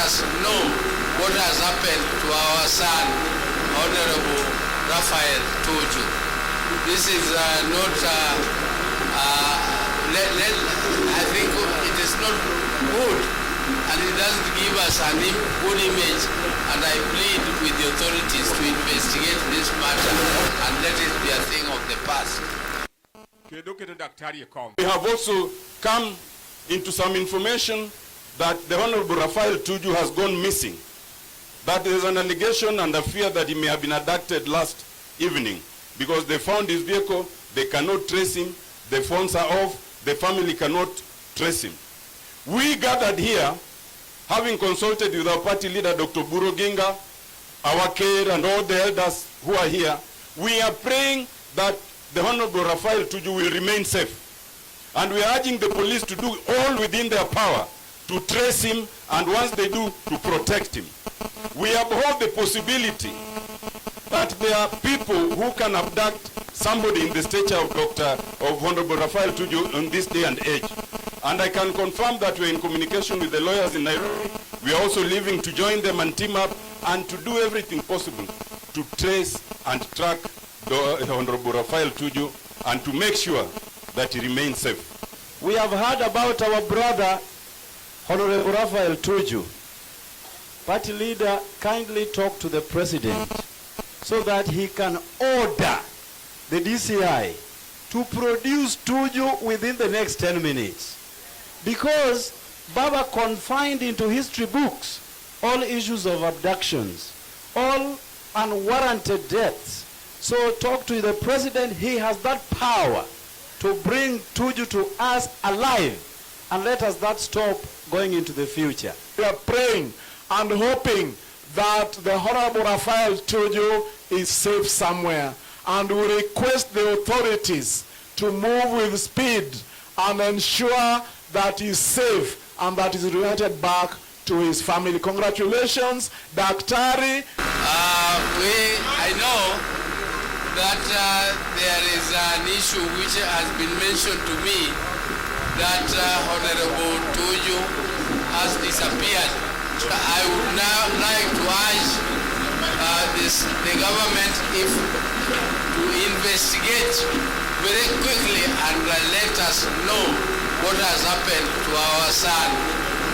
us know what has happened to our son, Honorable Raphael Tuju. This is not, I think it is not good, and it doesn't give us a good image, and I plead with the authorities to investigate this matter and let it be a thing of the past. We have also come into some information that the Honorable Raphael Tuju has gone missing. That there is an allegation and a fear that he may have been abducted last evening because they found his vehicle, they cannot trace him, the phones are off, the family cannot trace him. We gathered here, having consulted with our party leader, Dr. Oburu Ginga, our care and all the elders who are here, we are praying that the Honorable Raphael Tuju will remain safe. And we are urging the police to do all within their power to trace him, and once they do, to protect him. We abhor the possibility that there are people who can abduct somebody in the stature of Honorable Raphael Tuju on this day and age. And I can confirm that we're in communication with the lawyers in Nairobi. We are also leaving to join them and team up and to do everything possible to trace and track the Honorable Raphael Tuju and to make sure that he remains safe. We have heard about our brother, Honorable Raphael Tuju. Party leader, kindly talk to the president so that he can order the DCI to produce Tuju within the next 10 minutes. Because Baba confined into history books all issues of abductions, all unwarranted deaths. So talk to the president. He has that power to bring Tuju to us alive, and let us that stop going into the future. We are praying and hoping that the Honorable Raphael Tuju is safe somewhere, and we request the authorities to move with speed and ensure that he is safe and that he is reunited back to his family. Congratulations, Daktari. I know that there is an issue which has been mentioned to me that Honorable Tuju has disappeared. I would now like to urge the government to investigate very quickly and let us know what has happened to our son,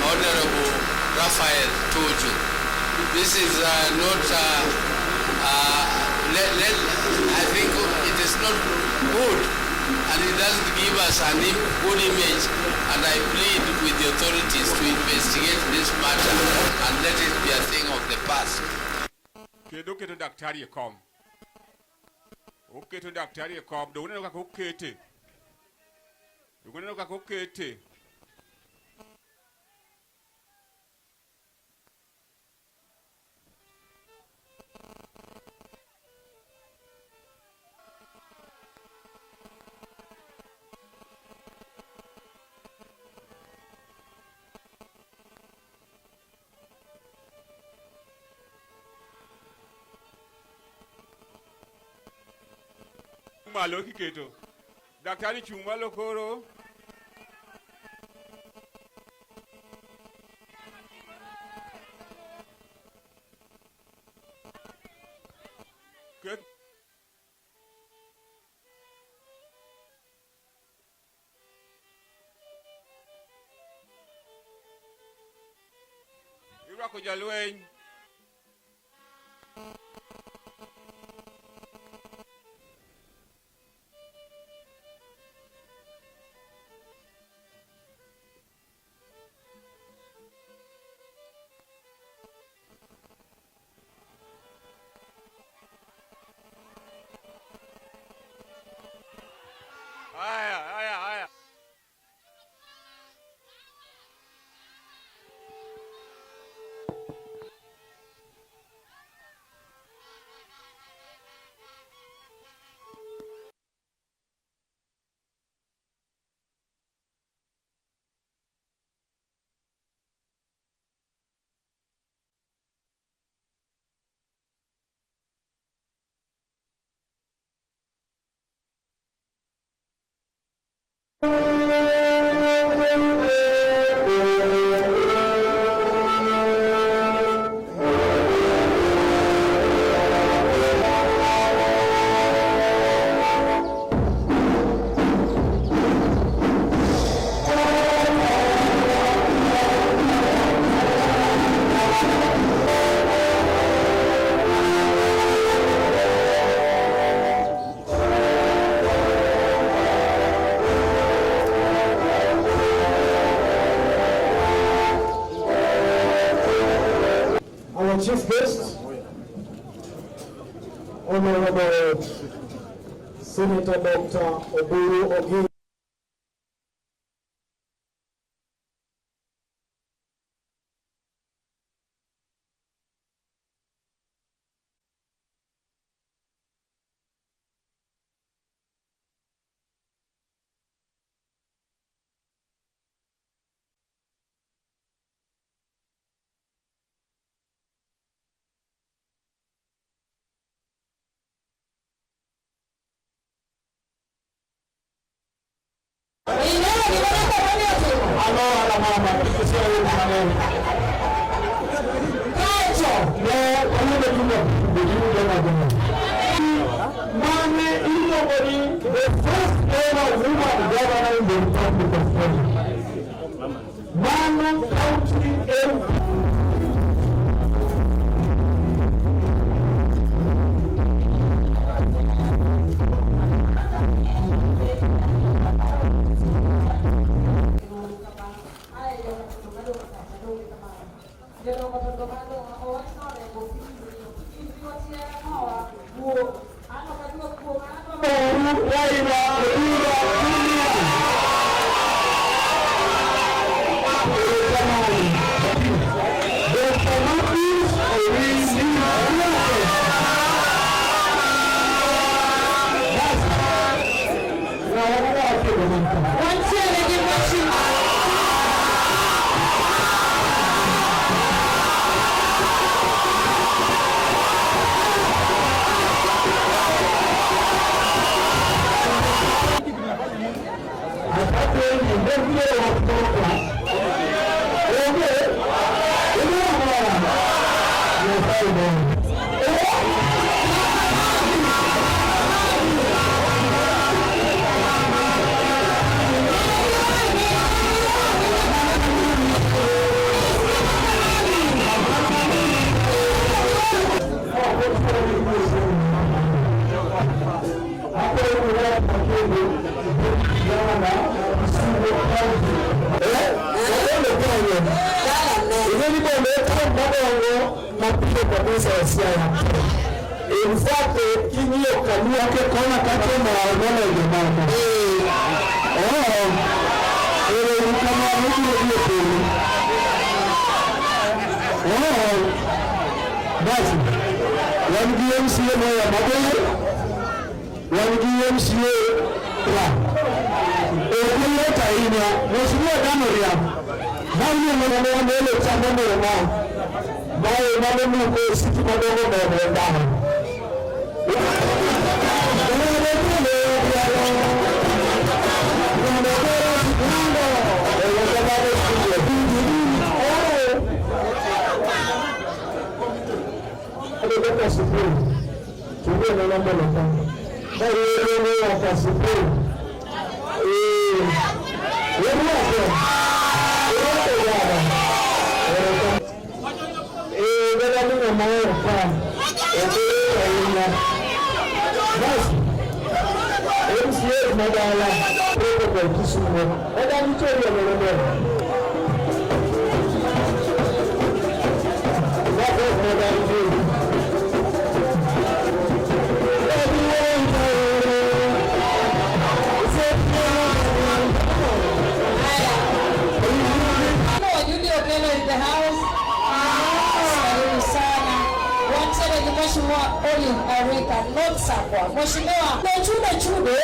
Honorable Raphael Tuju. This is not, I think it is not good, and it doesn't give us a good image, and I plead with the authorities to investigate this matter and let it be a thing of the past. Kedo daktari kom. Oketo daktari kom. Dogune no kakokete. Dogune no kakokete. Malo kiketo. Daktari chuma lokoro. Good. Iba kujalwen. Aya. Our chief guest, Honorable Senator Dr. Oburu Ogi. The first ever woman governor in the Republic of Kenya. Manu County MP. In fact, kinyo kanua ke kona kake maono ya mama. Kama mtu ndiye pili. Basi. Wangi MCA moya mabele. Wangi MCA la. Kuleta ina. Mheshimiwa Danoria. Bali mwana mbele chama mbele bae mama mko siki madogo na ndani. Mheshimiwa chude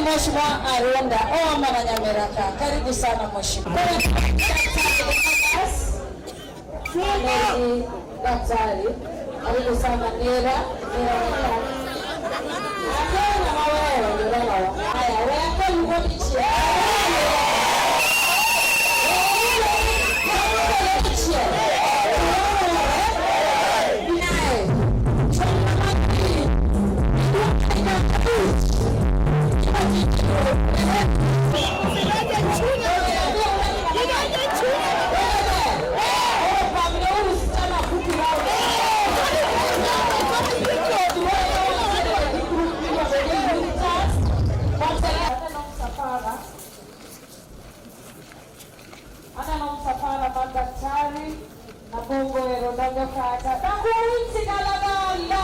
Mheshimiwa Arunda Oma na Nyameraka, karibu sana mheshimiwa. Daktari, karibu sana Nera. Akana mawewe ndio haya, wewe kwa mkoichi. Ana Safari na Mungu erodogo kata na kuwiti kalabanda